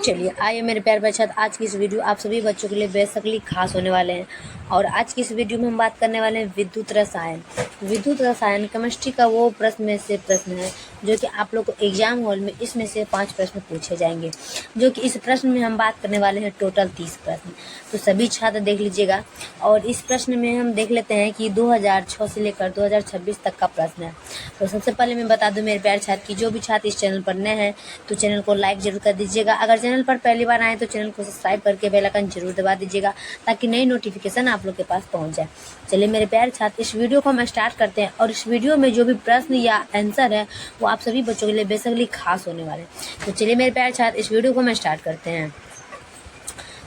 चलिए आइए मेरे प्यारे बच्चों, आज की इस वीडियो आप सभी बच्चों के लिए बेसिकली खास होने वाले हैं। और आज की इस वीडियो में हम बात करने वाले हैं विद्युत रसायन। विद्युत रसायन केमिस्ट्री का वो प्रश्न में से प्रश्न है जो कि आप लोग को एग्जाम हॉल में इसमें से 5 प्रश्न पूछे जाएंगे, जो कि इस प्रश्न में हम बात करने वाले हैं टोटल 30 प्रश्न। तो सभी छात्र देख लीजिएगा। और इस प्रश्न में हम देख लेते हैं कि 2006 से लेकर 2026 तक का प्रश्न है। तो सबसे पहले मैं बता दूं मेरे प्यारे छात्र की जो भी छात्र इस चैनल पर नए हैं तो चैनल को लाइक जरूर कर दीजिएगा। अगर चैनल पर पहली बार आए तो चैनल को सब्सक्राइब करके बेल आइकन जरूर दबा दीजिएगा ताकि नई नोटिफिकेशन आप लोग के पास पहुंच जाए। चलिए मेरे प्यारे छात्र, इस वीडियो को हम स्टार्ट करते हैं। और इस वीडियो में जो भी प्रश्न या आंसर है वो आप सभी बच्चों के लिए बेसिकली खास होने वाले हैं। तो चलिए मेरे प्यारे छात्र, इस वीडियो को हम स्टार्ट करते हैं।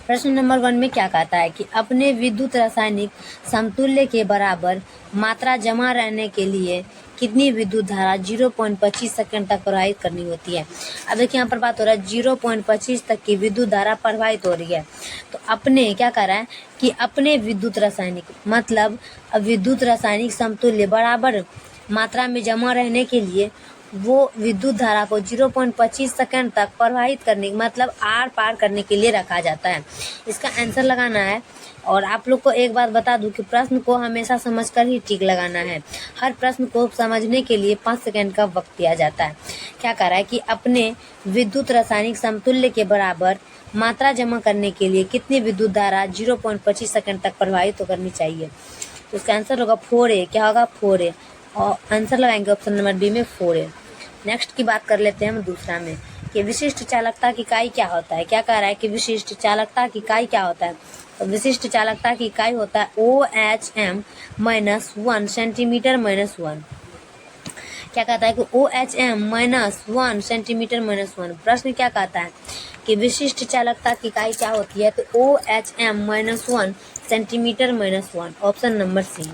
प्रश्न नंबर 1 में क्या कहता है कि अपने विद्युत रासायनिक समतुल्य के बराबर मात्रा जमा रहने के लिए कितनी विद्युत धारा 0.25 सेकंड तक प्रवाहित करनी होती है। अब देखिए यहाँ पर बात हो रहा है 0.25 तक की विद्युत धारा प्रवाहित हो रही है। तो अपने क्या कर रहा है कि अपने विद्युत रासायनिक मतलब विद्युत रासायनिक समतुल्य बराबर मात्रा में जमा रहने के लिए वो विद्युत धारा को 0.25 सेकंड तक प्रवाहित करने मतलब आर पार करने के लिए रखा जाता है। इसका आंसर लगाना है। और आप लोग को एक बात बता दूं कि प्रश्न को हमेशा समझकर ही टिक लगाना है। हर प्रश्न को समझने के लिए 5 सेकंड का वक्त दिया जाता है। क्या कह रहा है कि अपने विद्युत रासायनिक समतुल्य के बराबर मात्रा जमा करने के लिए कितनी विद्युत धारा 0.25 सेकंड तक प्रवाहित करनी चाहिए। तो इसका आंसर होगा 4A। क्या होगा 4A। और आंसर लगाएंगे ऑप्शन नंबर बी में 4A। नेक्स्ट की बात कर लेते हैं हम दूसरा में कि विशिष्ट चालकता की इकाई क्या होता है। क्या कह रहा है कि विशिष्ट चालकता की इकाई क्या होता है। तो विशिष्ट चालकता की इकाई होता है OHM-1 सेंटीमीटर-1। क्या कहता है कि OHM-1 सेंटीमीटर-1। प्रश्न क्या कहता है कि विशिष्ट चालकता की इकाई क्या होती है। तो OHM-1 सेंटीमीटर-1। Option number C.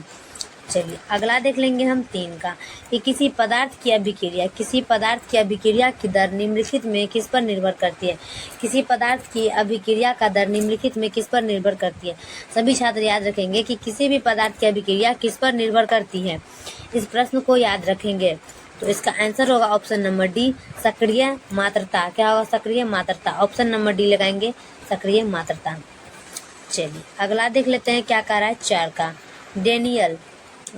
चलिए अगला देख लेंगे हम 3 का कि किसी पदार्थ की अभिक्रिया की दर निम्नलिखित में किस पर निर्भर करती है। किसी पदार्थ की अभिक्रिया का दर निम्नलिखित में किस पर निर्भर करती है। सभी छात्र याद रखेंगे कि किसी भी पदार्थ की अभिक्रिया किस पर निर्भर करती है। इस प्रश्न को याद रखेंगे। तो इसका आंसर होगा ऑप्शन नंबर डी, सक्रिय मात्रता। क्या होगा सक्रिय मात्रता। ऑप्शन नंबर डी लगाएंगे, सक्रिय मात्रता। चलिए अगला देख लेते हैं क्या कह रहा है 4 का।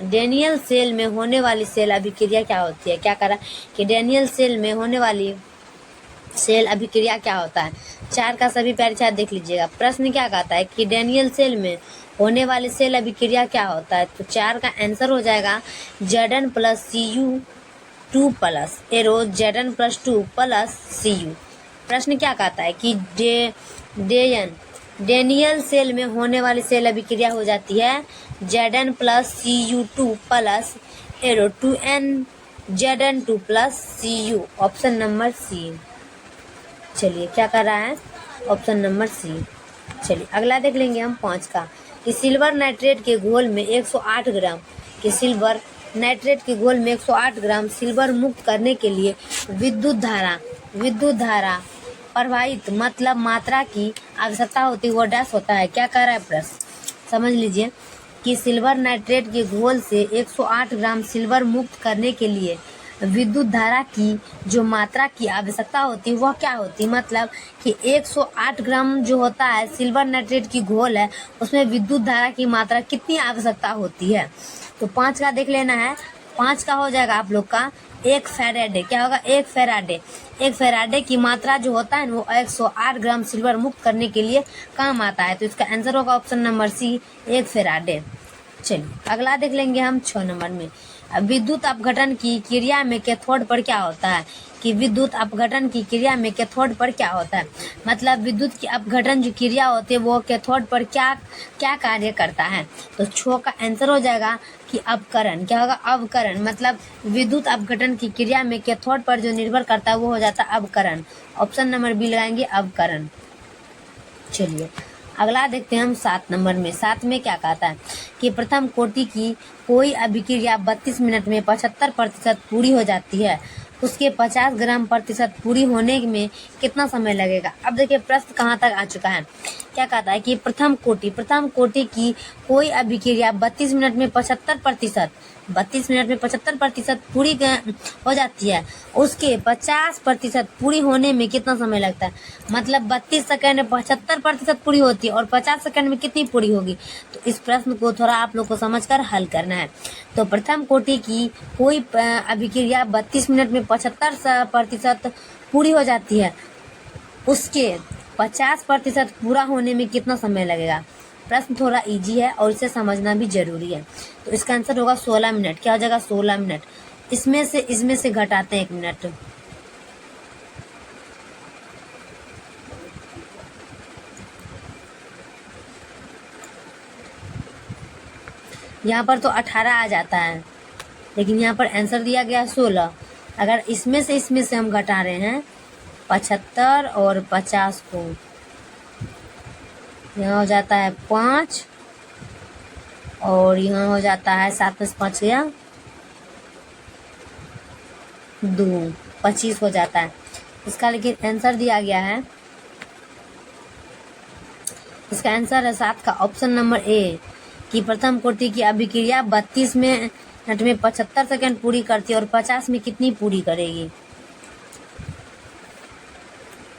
डेनियल सेल में होने वाली सेल अभिक्रिया क्या होती है। क्या कह रहा है कि डेनियल सेल में होने वाली सेल अभिक्रिया क्या होता है। 4 का सभी प्यारे छात्र देख लीजिएगा। प्रश्न क्या कहता है कि डेनियल सेल में होने वाली सेल अभिक्रिया क्या होता है। तो 4 का आंसर हो जाएगा Zn+Cu2 plus arrow Zn+2 plus Cu। प्रश्न क्या कहता है कि डेनियल सेल में होने वाली सेल अभिक्रिया हो जाती है Zn+Cu2 plus arrow 2n Zn2 plus Cu। Option number C. चलिए क्या कर रहा है ऑप्शन नंबर सी। चलिए अगला देख लेंगे हम 5 का कि सिल्वर नाइट्रेट के घोल में 108 ग्राम सिल्वर मुक्त करने के लिए विद्युत धारा प्रवाहित मतलब मात्रा की आवश्यकता होती है वो डैश होता है। क्या कह रहा है प्रश्न समझ लीजिए कि सिल्वर नाइट्रेट के घोल से 108 ग्राम सिल्वर मुक्त करने के लिए विद्युत धारा की जो मात्रा की आवश्यकता होती है वह क्या होती है। मतलब कि 108 ग्राम जो होता है सिल्वर नाइट्रेट की घोल है उसमें विद्युत धारा की मात्रा कितनी आवश्यकता होती है। तो 5 का देख लेना है। 5 का हो जाएगा आप लोग का 1 फैराडे। क्या होगा 1 फैराडे। 1 फैराडे की मात्रा जो होता है वो 108 ग्राम सिल्वर मुक्त करने के लिए काम आता है। तो इसका आंसर होगा ऑप्शन नंबर सी, 1 फैराडे। चलिए अगला देख लेंगे हम 6 नंबर में। विद्युत अपघटन की क्रिया में कैथोड पर क्या होता है कि विद्युत अपघटन की क्रिया में कैथोड पर क्या होता है। मतलब विद्युत की अपघटन जो क्रिया होती है वो कैथोड पर क्या कार्य करता है। तो 6 का आंसर हो जाएगा कि अवकरण। क्या होगा अवकरण। मतलब विद्युत अपघटन की क्रिया में कैथोड पर जो निर्भर करता है वो हो जाता है अवकरण। ऑप्शन नंबर बी लगाएंगे अवकरण। चलिए अगला देखते हैं हम 7 नंबर में। 7 में क्या कहता है कि प्रथम कोटि की कोई अभिक्रिया 32 मिनट में 75% पूरी हो जाती है, उसके 50 ग्राम प्रतिशत पूरी होने में कितना समय लगेगा। अब देखिए प्रश्न कहाँ तक आ चुका है। क्या कहता है कि प्रथम कोटि की कोई अभिक्रिया 32 मिनट में 75% पूरी हो जाती है, उसके 50% पूरी होने में कितना समय लगता है? मतलब 32 सेकंड में 75% पूरी होती है और 50 सेकंड में कितनी पूरी होगी? तो इस प्रश्न को थोड़ा आप लोग को समझकर हल करना है। तो प्रथम कोटि की कोई अभिक्रिया 32 मिनट में 75% पूरी हो जाती है, उसके 50% पूरा होने में कितना समय लगेगा? प्रश्न थोड़ा इजी है और इसे समझना भी जरूरी है। तो इसका आंसर होगा 16 मिनट। क्या हो जाएगा? 16 मिनट। इसमें से घटाते हैं 1 मिनट। यहाँ पर तो 18 आ जाता है, लेकिन यहाँ पर आंसर दिया गया 16। अगर इसमें से हम घटा रहे हैं 75 और 50 को, यहाँ हो जाता है 5 और यहाँ हो जाता है 7 में से 5 गया 2, 25 हो जाता है इसका। लेकिन आंसर दिया गया है, इसका आंसर है 7 का ऑप्शन नंबर ए कि प्रथम कोटि की अभिक्रिया 32 मिनट में 75 सेकंड पूरी करती है और 50 में कितनी पूरी करेगी?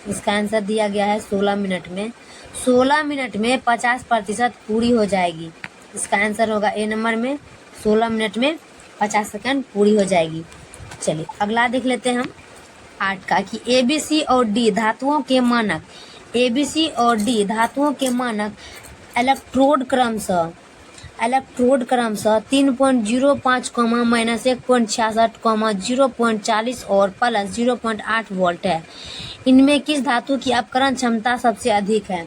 इसका आंसर दिया गया है 16 मिनट में। 16 मिनट में 50% पूरी हो जाएगी। इसका आंसर होगा ए नंबर में, 16 मिनट में 50 सेकंड पूरी हो जाएगी। चलिए अगला देख लेते हैं हम 8 का कि ABC और D धातुओं के मानक, ABC और D धातुओं के मानक इलेक्ट्रोड क्रमशः 3.05, -1.66, 0.40 और प्लस 0.8 वोल्ट है। इनमें किस धातु की अपकरण क्षमता सबसे अधिक है?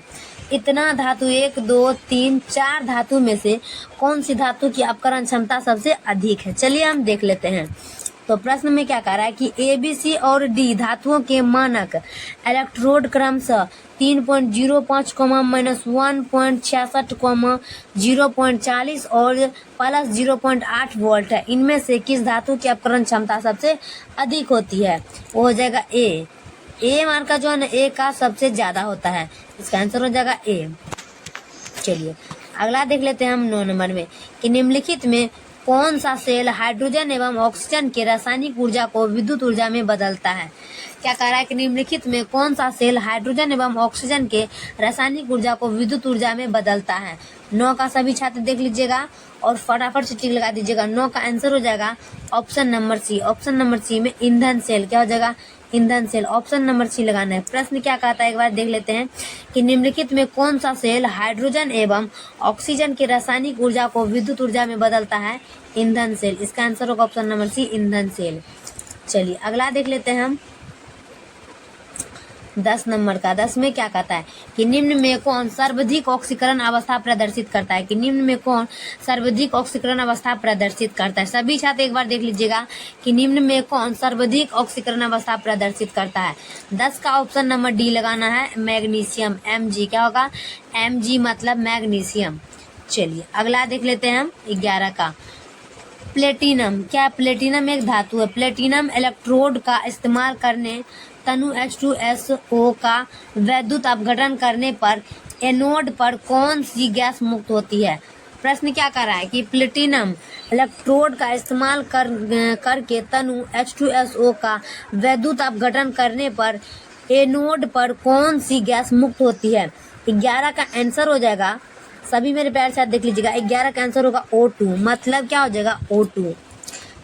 इतना धातु 1, 2, 3, 4 धातु में से कौन सी धातु की अपकरण क्षमता सबसे अधिक है? चलिए हम देख लेते हैं। तो प्रश्न में क्या कह रहा है कि ABC और D धातुओं के मानक इलेक्ट्रोड क्रमशः 3.05, -1.66, 0.40 और प्लस 0.8 वोल्ट है। इनमें से किस धातु की अपकरण क्षमता सबसे अधिक होती है? वो हो जाएगा ए मान का जो है ना, ए का सबसे ज्यादा होता है। इसका आंसर हो जाएगा ए। चलिए अगला देख लेते हैं हम 9 नंबर में कि निम्नलिखित में कौन सा सेल हाइड्रोजन एवं ऑक्सीजन के रासायनिक ऊर्जा को विद्युत ऊर्जा में बदलता है? क्या कह रहा है कि निम्नलिखित में कौन सा सेल हाइड्रोजन एवं ऑक्सीजन के रासायनिक ऊर्जा को विद्युत ऊर्जा में बदलता है? 9 का सभी छात्र देख लीजिएगा और फटाफट से टिक लगा दीजिएगा। 9 का आंसर हो जाएगा option number C. Option number C में ईंधन सेल। क्या हो जाएगा? ईंधन सेल। ऑप्शन नंबर सी लगाना है। प्रश्न क्या कहता है एक बार देख लेते हैं कि निम्नलिखित में कौन सा सेल हाइड्रोजन एवं ऑक्सीजन की रासायनिक ऊर्जा को विद्युत ऊर्जा में बदलता है? ईंधन सेल। इसका आंसर होगा ऑप्शन नंबर सी, ईंधन सेल। चलिए अगला देख लेते हैं हम 10 नंबर का। 10 में क्या कहता है कि निम्न में कौन सर्वाधिक ऑक्सीकरण अवस्था प्रदर्शित करता है? कि निम्न में कौन सर्वाधिक ऑक्सीकरण अवस्था प्रदर्शित करता है? सभी छात्र एक बार देख लीजिएगा कि निम्न में कौन सर्वाधिक ऑक्सीकरण अवस्था प्रदर्शित करता है। 10 का ऑप्शन नंबर डी लगाना है, मैग्नीशियम, Mg। क्या होगा? Mg मतलब मैग्नीशियम। चलिए अगला देख लेते हैं हम 11 का प्लेटिनम। क्या प्लेटिनम एक धातु है? प्लेटिनम इलेक्ट्रोड का इस्तेमाल करने तनु H2SO का वैद्युत अपघटन करने पर एनोड पर कौन सी गैस मुक्त होती है? प्रश्न क्या कर रहा है कि प्लेटिनम इलेक्ट्रोड का इस्तेमाल करके तनु H2SO का वैद्युत अपघटन करने पर एनोड पर कौन सी गैस मुक्त होती है? 11 का आंसर हो जाएगा, सभी मेरे प्यार साथ देख लीजिएगा, 11 का आंसर होगा O2। मतलब क्या हो जाएगा? O2।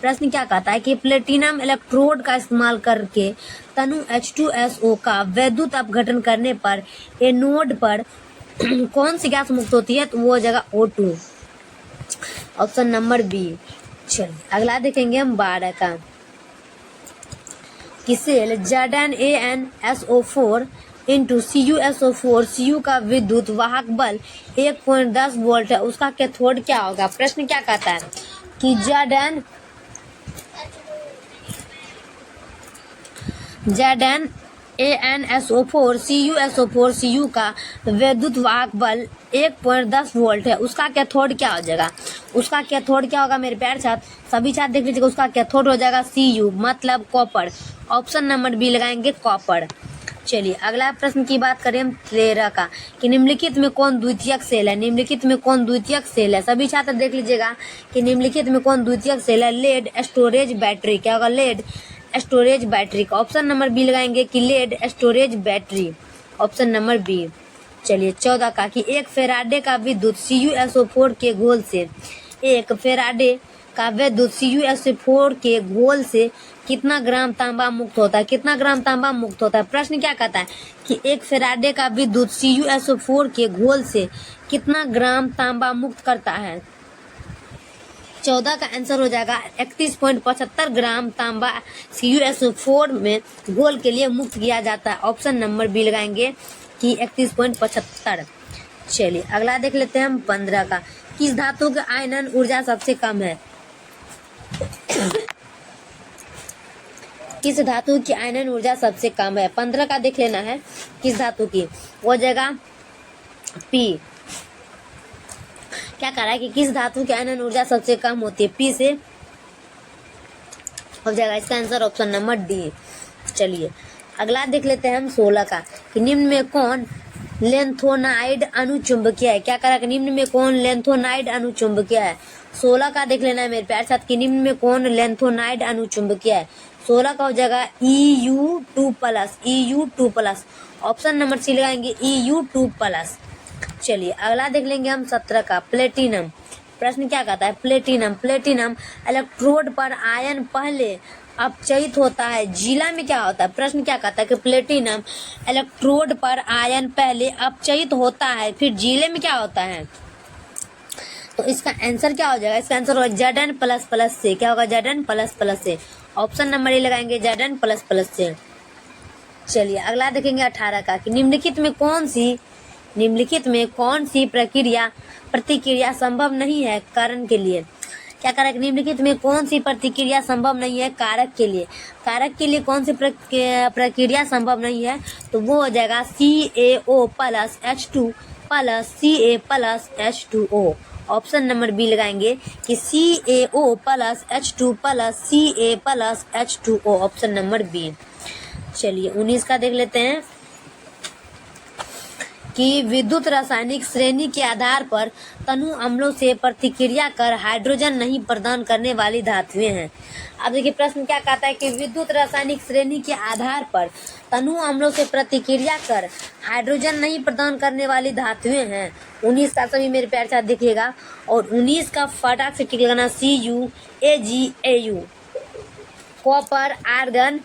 प्रश्न क्या कहता है कि प्लेटिनम इलेक्ट्रोड का इस्तेमाल करके तनु H2SO का वैद्युत अपघटन करने पर एनोड पर कौन सी गैस मुक्त होती है? तो वो हो जाएगा O2। Option number B. चलिए अगला देखेंगे हम 12 का कि cell ZnAnSO4 into CuSO4, Cu का विद्युत वाहक बल 1.10 वोल्ट है, उसका कैथोड क्या होगा? प्रश्न क्या कहता है कि ZnAnSO4 CuSO4, Cu का विद्युत वाहक बल 1.10 वोल्ट है, उसका कैथोड क्या हो जाएगा? उसका कैथोड क्या होगा मेरे प्यार छात्र? सभी छात्र देख लीजिएगा, उसका कैथोड हो जाएगा Cu मतलब कॉपर। ऑप्शन नंबर बी लगाएंगे, कॉपर। चलिए अगला प्रश्न की बात करें हम 13 का कि निम्नलिखित में कौन द्वितीयक सेल है। निम्नलिखित में कौन द्वितीयक सेल है, सभी छात्र देख लीजिएगा कि निम्नलिखित में कौन द्वितीयक सेल है। लेड स्टोरेज बैटरी, क्या होगा लेड स्टोरेज बैटरी का ऑप्शन नंबर बी लगाएंगे कि lead storage battery, option number B. चलिए 14 का कि एक फेराडे का विद्युत CuSO4 के घोल से, एक फेराडे का विद्युत CuSO4 के घोल से कितना ग्राम तांबा मुक्त होता है। कितना ग्राम तांबा मुक्त होता है, प्रश्न क्या कहता है कि एक फेराडे का विद्युत CuSO4 के घोल से कितना ग्राम तांबा मुक्त करता है। 14 का आंसर हो जाएगा 31.75 ग्राम तांबा CuSO4 में घोल के लिए मुक्त किया जाता है, ऑप्शन नंबर बी लगाएंगे कि 31.75। चलिए अगला देख लेते हैं हम 15 का, किस धातु का आयनन ऊर्जा सबसे कम है। किस धातु की आयनन ऊर्जा सबसे कम है, 15 का देख लेना है किस धातु की, वो जगह पी। क्या कह रहा है कि किस धातु की आयनन ऊर्जा सबसे कम होती है, पी से हो जाएगा इसका आंसर ऑप्शन नंबर डी। चलिए अगला देख लेते हैं हम 16 का कि निम्न में कौन लेंथोनाइड अणुचुंबकीय है। क्या करा कि निम्न में कौन लेंथोनाइड अणुचुंबकीय है। 16 का देख लेना है मेरे प्यारे साथ कि निम्न में कौन लेंथोनाइड अणुचुंबकीय है। 16 का हो जाएगा EU2+, ऑप्शन नंबर सी लगाएंगे EU2+। चलिए अगला देख लेंगे हम 17 का प्लेटिनम। प्रश्न क्या कहता है, प्लेटिनम इलेक्ट्रोड पर आयन पहले अपचयित होता है, जिला में क्या होता है। प्रश्न क्या कहता है कि प्लेटिनम इलेक्ट्रोड पर आयन पहले अपचयित होता है, फिर जिले में क्या होता है। तो इसका आंसर क्या हो जाएगा, इसका आंसर होगा Zn++ से। क्या होगा Zn++ से, ऑप्शन नंबर ए लगाएंगे Zn++ से। चलिए अगला देखेंगे 18 का कि निम्नलिखित में कौन सी प्रतिक्रिया संभव नहीं है कारण के लिए। क्या कारक, निम्नलिखित में कौन सी प्रतिक्रिया संभव नहीं है कारक के लिए। कारक के लिए कौन सी प्रक्रिया संभव नहीं है, तो वो हो जाएगा CaO+H2+Ca+H2O, ऑप्शन नंबर बी लगाएंगे कि CaO+H2+Ca+H2O, ऑप्शन नंबर बी। चलिए 19 का देख लेते हैं कि विद्युत रासायनिक श्रेणी के आधार पर तनु अम्लों से प्रतिक्रिया कर हाइड्रोजन नहीं प्रदान करने वाली धातुएं हैं। अब देखिए प्रश्न क्या कहता है कि विद्युत रासायनिक श्रेणी के आधार पर तनु अम्लों से प्रतिक्रिया कर हाइड्रोजन नहीं प्रदान करने वाली धातुएं हैं। 19 का सभी मेरे प्यार साथ देखिएगा और 19 का फटाक से टिक लगाना CuAgAu, कॉपर, आर्गन,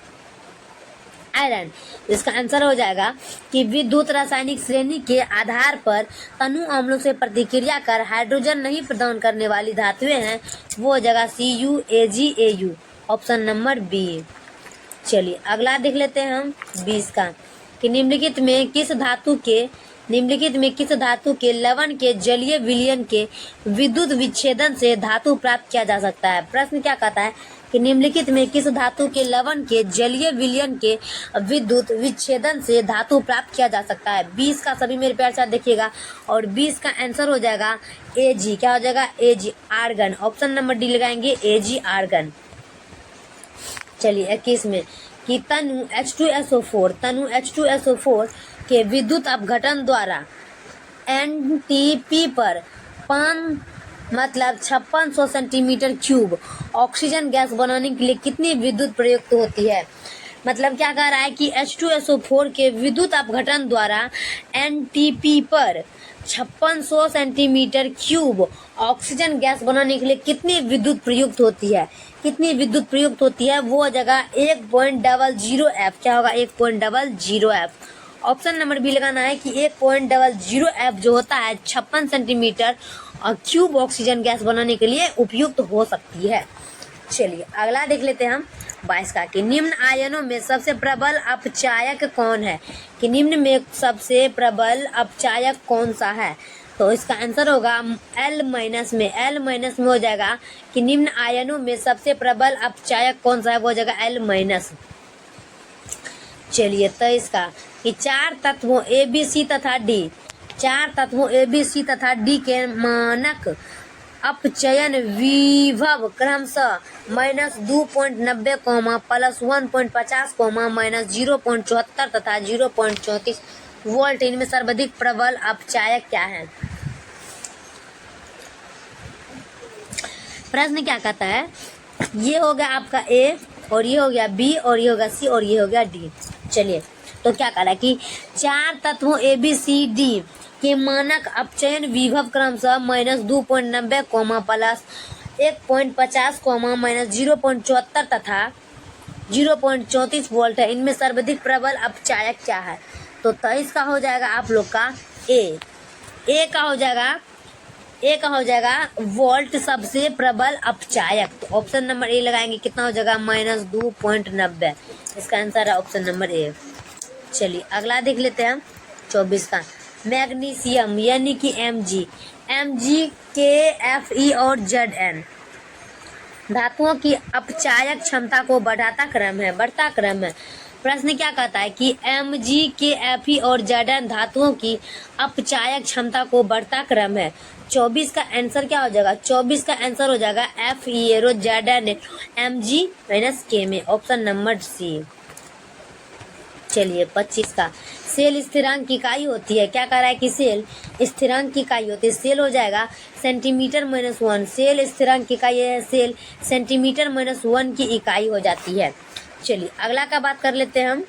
आयरन। इसका आंसर हो जाएगा कि विद्युत रासायनिक श्रेणी के आधार पर तनु अम्लों से प्रतिक्रिया कर हाइड्रोजन नहीं प्रदान करने वाली धातुएं हैं, वो जगह CuAgAu, ऑप्शन नंबर बी। चलिए अगला देख लेते हैं हम 20 का कि निम्नलिखित में किस धातु के लवण के जलीय विलयन के विद्युत विच्छेदन से धातु प्राप्त किया जा सकता है। प्रश्न क्या कहता है कि निम्नलिखित में किस धातु के लवण के जलीय विलयन के विद्युत विच्छेदन से धातु प्राप्त किया जा सकता है। 20 का सभी मेरे प्यार साथ देखिएगा और 20 का आंसर हो जाएगा Ag। क्या हो जाएगा Ag, argon, option number D लगाएंगे Ag, आर्गन। चलिए 21 में कि तनु H2SO4 के विद्युत अपघटन द्वारा NTP पर 5600 सेंटीमीटर क्यूब ऑक्सीजन गैस बनाने के लिए कितनी विद्युत प्रयुक्त होती है। मतलब क्या कह रहा है कि H2SO4 के विद्युत अपघटन द्वारा NTP पर 5600 सेंटीमीटर क्यूब ऑक्सीजन गैस बनाने के लिए कितनी विद्युत प्रयुक्त होती है। कितनी विद्युत प्रयुक्त होती है, वो जगह 1.00F। क्या होगा 1.00F, ऑप्शन नंबर बी लगाना है कि 1.00F जो होता है 56 सेंटीमीटर और क्यूब ऑक्सीजन गैस बनाने के लिए उपयुक्त हो सकती है। चलिए अगला देख लेते हैं हम 22 का कि निम्न आयनों में सबसे प्रबल अपचायक कौन है। कि निम्न में सबसे प्रबल अपचायक कौन सा है, तो इसका आंसर होगा L- में हो जाएगा कि निम्न आयनों में सबसे प्रबल अपचायक कौन सा है, वो हो जाएगा L-। चलिए 23 का कि चार तत्वों ABC तथा D के मानक अपचयन विभव क्रमशः -2.90, प्लस 1.50, -0.74 तथा 0.34 वोल्ट, इनमें सर्वाधिक प्रबल अपचायक क्या है? प्रश्न क्या कहता है, ये हो गया आपका ए, और ये हो गया बी, और ये हो गया सी, और ये हो गया डी। चलिए, तो क्या कह रहा है कि 4 तत्वों ए बी सी डी के मानक अपचयन विभव क्रमशः -2.90, प्लस 1.50, -0.74 तथा 0.34 वोल्ट है। इनमें सर्वाधिक प्रबल अपचायक क्या है? तो 23 का हो जाएगा आप लोग का ए का हो जाएगा वोल्ट सबसे प्रबल अपचायक। तो ऑप्शन नंबर ए लगाएंगे, कितना हो जाएगा -2.90। इसका आंसर है ऑप्शन नंबर ए। चलिए अगला देख लेते हैं 24 का। मैग्नीशियम यानी कि Mg, Fe और Zn धातुओं की अपचायक क्षमता को बढ़ता क्रम है। प्रश्न क्या कहता है कि Mg, Fe और Zn धातुओं की अपचायक क्षमता को बढ़ता क्रम है। 24 का आंसर क्या हो जाएगा? 24 का आंसर हो जाएगा Fe और Zn Mg - K में, ऑप्शन नंबर सी। चलिए 25 का। सेल स्थिरांक की इकाई होती है। क्या कह रहा है कि सेल स्थिरांक की इकाई होती है। सेल हो जाएगा सेंटीमीटर -1। सेल स्थिरांक की इकाई है, सेल सेंटीमीटर -1 की इकाई हो जाती है। चलिए अगला का बात कर लेते हैं हम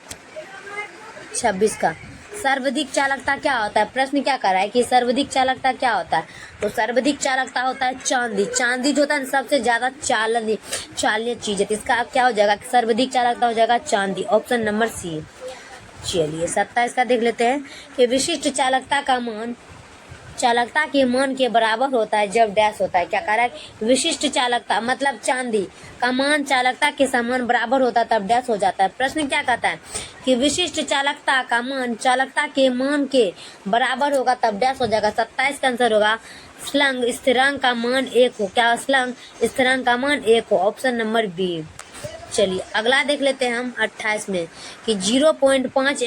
26 का। सर्वाधिक चालकता क्या होता है? प्रश्न क्या कर रहा है कि सर्वाधिक चालकता क्या होता है? तो सर्वाधिक चालकता होता है चांदी। चांदी जो होता है सबसे ज्यादा चालनीय चीज है। तो इसका क्या हो जाएगा? सर्वाधिक चालकता हो जाएगा चांदी, ऑप्शन नंबर सी। चलिए 27 का देख लेते हैं कि विशिष्ट चालकता के मान के बराबर होता है जब डैश होता है। क्या कह रहा है? विशिष्ट चालकता मतलब चांदी का मान चालकता के समान बराबर होता है तब डैश हो जाता है। प्रश्न क्या कहता है कि विशिष्ट चालकता का मान चालकता के मान के बराबर होगा तब डैश हो जाएगा। 27 का आंसर होगा स्लंग स्थिरांक का मान 1 हो। क्या स्लंग स्थिरांक का मान 1 हो, ऑप्शन नंबर बी। चलिए अगला देख लेते हैं हम 28 में कि 0.5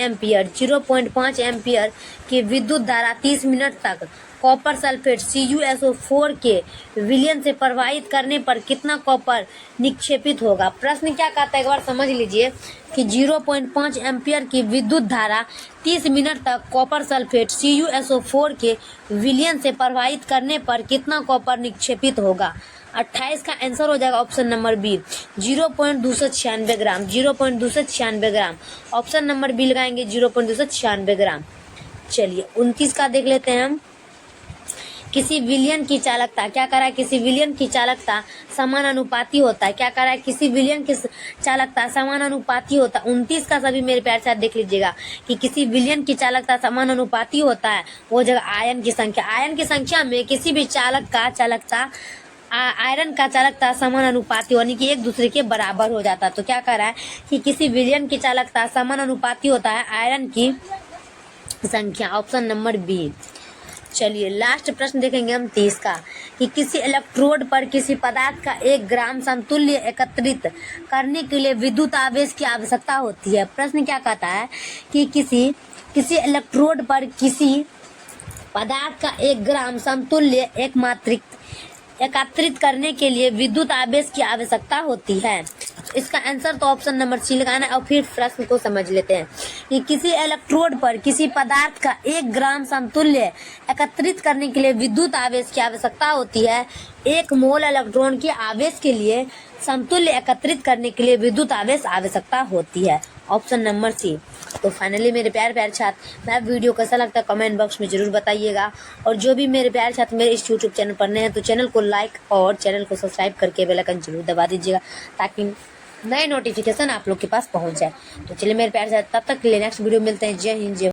एम्पियर की विद्युत धारा 30 मिनट तक कॉपर सल्फेट CuSO4 के विलयन से प्रवाहित करने पर कितना कॉपर निक्षेपित होगा। प्रश्न क्या कहता है एक बार समझ लीजिए कि 0.5 एम्पियर की विद्युत धारा 30 मिनट तक कॉपर सल्फेट CuSO4 के विलयन से प्रवाहित करने पर कितना कॉपर निक्षेपित होगा। 28 का आंसर हो जाएगा ऑप्शन नंबर बी 0.296 ग्राम। 0.296 ग्राम, ऑप्शन नंबर बी लगाएंगे 0.296 ग्राम। चलिए 29 का देख लेते हैं हम। किसी विलयन की चालकता, क्या कह रहा है? किसी विलयन की चालकता समानुपाती होता है। क्या कह रहा है? किसी विलयन की चालकता समानुपाती होता है। 29 का सभी मेरे प्यार साथ देख लीजिएगा कि किसी विलयन की चालकता समानुपाती होता है वो जगह आयन की संख्या। आयन की संख्या में किसी भी आयरन का चालकता समानुपाती यानी कि एक दूसरे के बराबर हो जाता है। तो क्या कह रहा है कि किसी विलयन की चालकता समानुपाती होता है आयरन की संख्या, ऑप्शन नंबर बी। चलिए लास्ट प्रश्न देखेंगे हम 30 का कि किसी इलेक्ट्रोड पर किसी पदार्थ का 1 ग्राम समतुल्य एकत्रित करने के लिए विद्युत आवेश की आवश्यकता होती है। प्रश्न क्या कहता है कि किसी इलेक्ट्रोड पर किसी पदार्थ का 1 ग्राम समतुल्य एकत्रित करने के लिए विद्युत आवेश की आवश्यकता होती है। इसका आंसर तो ऑप्शन नंबर सी लगाना है। और फिर प्रश्न को समझ लेते हैं कि किसी इलेक्ट्रोड पर किसी पदार्थ का 1 ग्राम समतुल्य एकत्रित करने के लिए विद्युत आवेश की आवश्यकता होती है। 1 मोल इलेक्ट्रॉन के आवेश के लिए समतुल्य एकत्रित करने के लिए विद्युत आवेश आवश्यकता होती है, ऑप्शन नंबर सी। तो फाइनली मेरे प्यारे छात्र, मैं वीडियो कैसा लगता है कमेंट बॉक्स में जरूर बताइएगा। और जो भी मेरे प्यारे छात्र मेरे इस यूट्यूब चैनल पर नए हैं तो चैनल को लाइक और चैनल को सब्सक्राइब करके बेल आइकन जरूर दबा दीजिएगा ताकि नए नोटिफिकेशन आप लोग के पास पहुंच जाए। तो चलिए मेरे प्यारे छात्र, तब तक के लिए नेक्स्ट वीडियो मिलते हैं। जय हिंद, जय